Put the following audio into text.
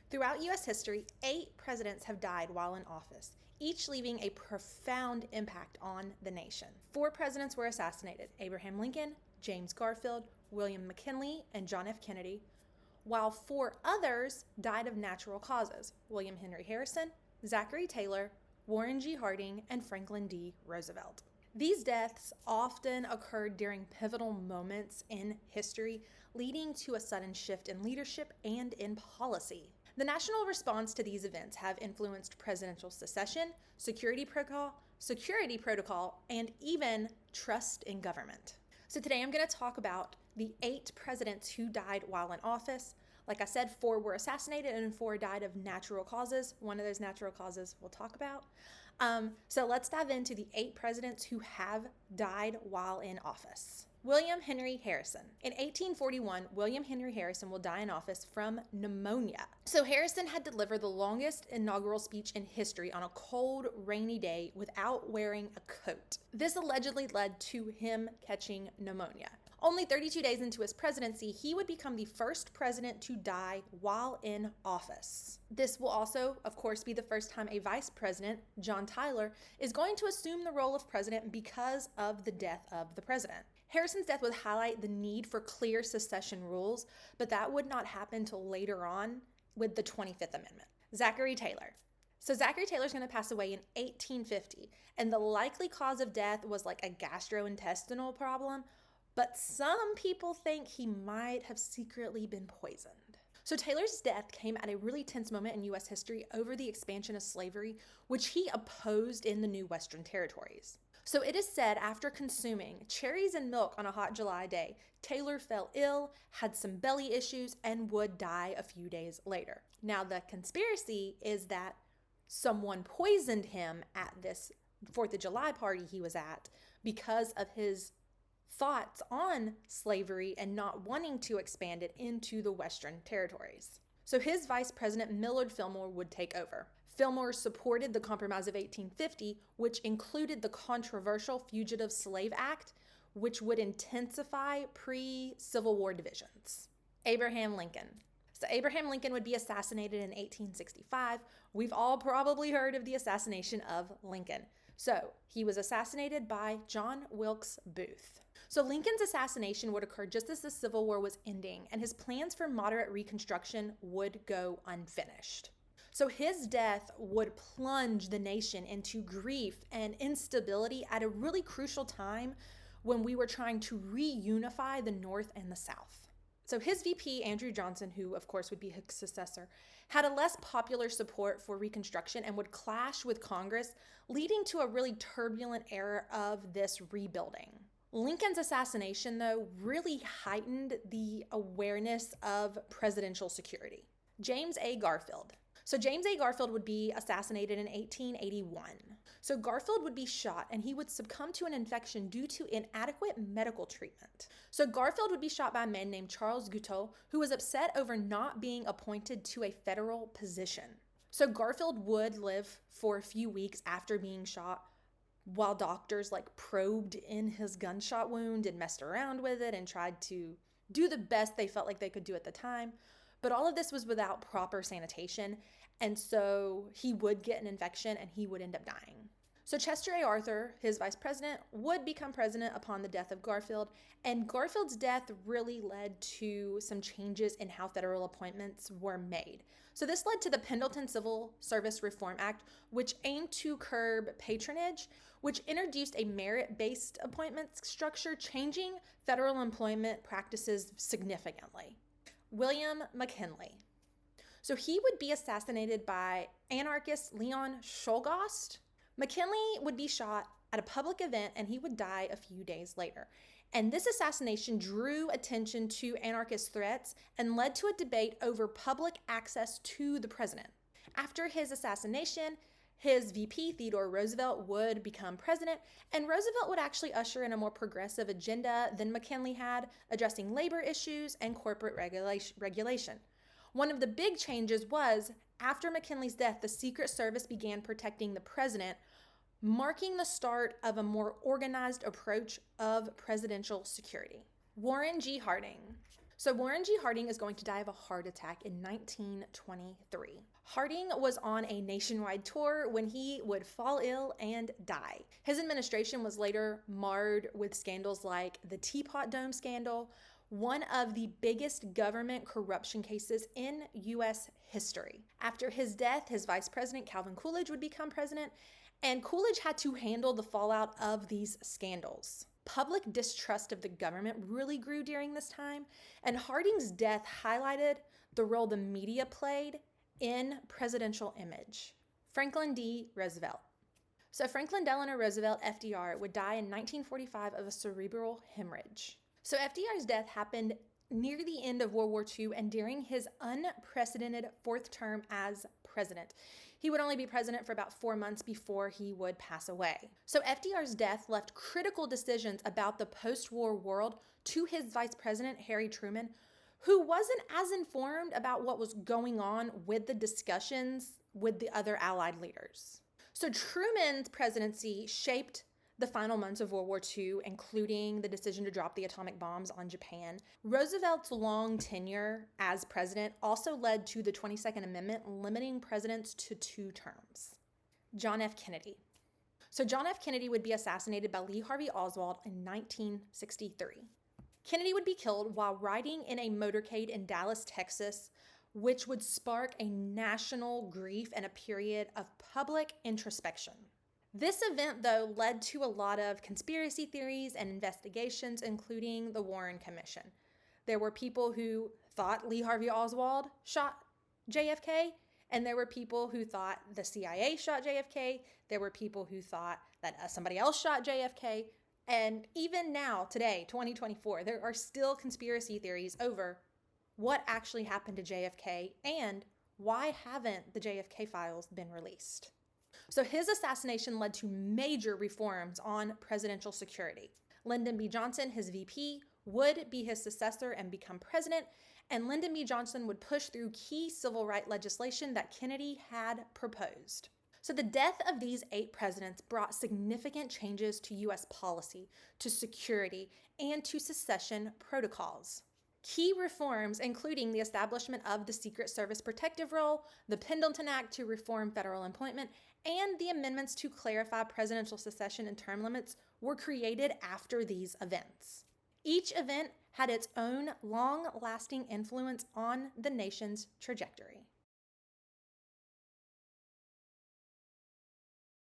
Throughout U.S. history, 8 presidents have died while in office, each leaving a profound impact on the nation. 4 presidents were assassinated: Abraham Lincoln, James Garfield, William McKinley, and John F. Kennedy, while 4 others died of natural causes: William Henry Harrison, Zachary Taylor, Warren G. Harding, and Franklin D. Roosevelt. These deaths often occurred during pivotal moments in history, leading to a sudden shift in leadership and in policy. The national response to these events have influenced presidential succession, security protocol, and even trust in government. So today I'm going to talk about the 8 presidents who died while in office. Like I said, 4 were assassinated and 4 died of natural causes. One of those natural causes we'll talk about. So let's dive into the 8 presidents who have died while in office. William Henry Harrison. In 1841, William Henry Harrison will die in office from pneumonia. So Harrison had delivered the longest inaugural speech in history on a cold, rainy day without wearing a coat. This allegedly led to him catching pneumonia. Only 32 days into his presidency, he would become the first president to die while in office. This will also, of course, be the first time a vice president, John Tyler, is going to assume the role of president because of the death of the president. Harrison's death would highlight the need for clear secession rules, but that would not happen till later on with the 25th Amendment. Zachary Taylor. So Zachary Taylor is going to pass away in 1850, and the likely cause of death was like a gastrointestinal problem, but some people think he might have secretly been poisoned. So Taylor's death came at a really tense moment in U.S. history over the expansion of slavery, which he opposed in the new Western territories. So it is said after consuming cherries and milk on a hot July day, Taylor fell ill, had some belly issues, and would die a few days later. Now the conspiracy is that someone poisoned him at this 4th of July party he was at because of his thoughts on slavery and not wanting to expand it into the Western territories. So his vice president, Millard Fillmore, would take over. Fillmore supported the Compromise of 1850, which included the controversial Fugitive Slave Act, which would intensify pre-Civil War divisions. Abraham Lincoln. So Abraham Lincoln would be assassinated in 1865. We've all probably heard of the assassination of Lincoln. So he was assassinated by John Wilkes Booth. So Lincoln's assassination would occur just as the Civil War was ending, and his plans for moderate Reconstruction would go unfinished. So his death would plunge the nation into grief and instability at a really crucial time when we were trying to reunify the North and the South. So his VP, Andrew Johnson, who of course would be his successor, had a less popular support for Reconstruction and would clash with Congress, leading to a really turbulent era of this rebuilding. Lincoln's assassination, though, really heightened the awareness of presidential security. James A. Garfield. So James A. Garfield would be assassinated in 1881. So Garfield would be shot and he would succumb to an infection due to inadequate medical treatment. So Garfield would be shot by a man named Charles Guiteau, who was upset over not being appointed to a federal position. So Garfield would live for a few weeks after being shot while doctors probed in his gunshot wound and messed around with it and tried to do the best they felt like they could do at the time. But all of this was without proper sanitation, and so he would get an infection and he would end up dying. So Chester A. Arthur, his vice president, would become president upon the death of Garfield, and Garfield's death really led to some changes in how federal appointments were made. So this led to the Pendleton Civil Service Reform Act, which aimed to curb patronage, which introduced a merit-based appointment structure, changing federal employment practices significantly. William McKinley. So he would be assassinated by anarchist Leon Czolgosz. McKinley would be shot at a public event and he would die a few days later. And this assassination drew attention to anarchist threats and led to a debate over public access to the president. After his assassination, his VP, Theodore Roosevelt, would become president, and Roosevelt would actually usher in a more progressive agenda than McKinley had, addressing labor issues and corporate regulation. One of the big changes was, after McKinley's death, the Secret Service began protecting the president, marking the start of a more organized approach of presidential security. Warren G. Harding. So Warren G. Harding is going to die of a heart attack in 1923. Harding was on a nationwide tour when he would fall ill and die. His administration was later marred with scandals like the Teapot Dome scandal, one of the biggest government corruption cases in U.S. history. After his death, his vice president, Calvin Coolidge, would become president, and Coolidge had to handle the fallout of these scandals. Public distrust of the government really grew during this time, and Harding's death highlighted the role the media played in presidential image. Franklin D. Roosevelt. So Franklin Delano Roosevelt, FDR, would die in 1945 of a cerebral hemorrhage. So FDR's death happened near the end of World War II and during his unprecedented fourth term as president. He would only be president for about 4 months before he would pass away. So FDR's death left critical decisions about the post-war world to his vice president, Harry Truman, who wasn't as informed about what was going on with the discussions with the other Allied leaders. So Truman's presidency shaped the final months of World War II, including the decision to drop the atomic bombs on Japan. Roosevelt's long tenure as president also led to the 22nd Amendment limiting presidents to 2 terms. John F. Kennedy. So John F. Kennedy would be assassinated by Lee Harvey Oswald in 1963. Kennedy would be killed while riding in a motorcade in Dallas, Texas, which would spark a national grief and a period of public introspection. This event, though, led to a lot of conspiracy theories and investigations, including the Warren Commission. There were people who thought Lee Harvey Oswald shot JFK, and there were people who thought the CIA shot JFK. There were people who thought that somebody else shot JFK. And even now, today, 2024, there are still conspiracy theories over what actually happened to JFK and why haven't the JFK files been released. So his assassination led to major reforms on presidential security. Lyndon B. Johnson, his VP, would be his successor and become president, and Lyndon B. Johnson would push through key civil rights legislation that Kennedy had proposed. So the death of these 8 presidents brought significant changes to U.S. policy, to security, and to secession protocols. Key reforms, including the establishment of the Secret Service protective role, the Pendleton Act to reform federal employment, and the amendments to clarify presidential succession and term limits, were created after these events. Each event had its own long-lasting influence on the nation's trajectory.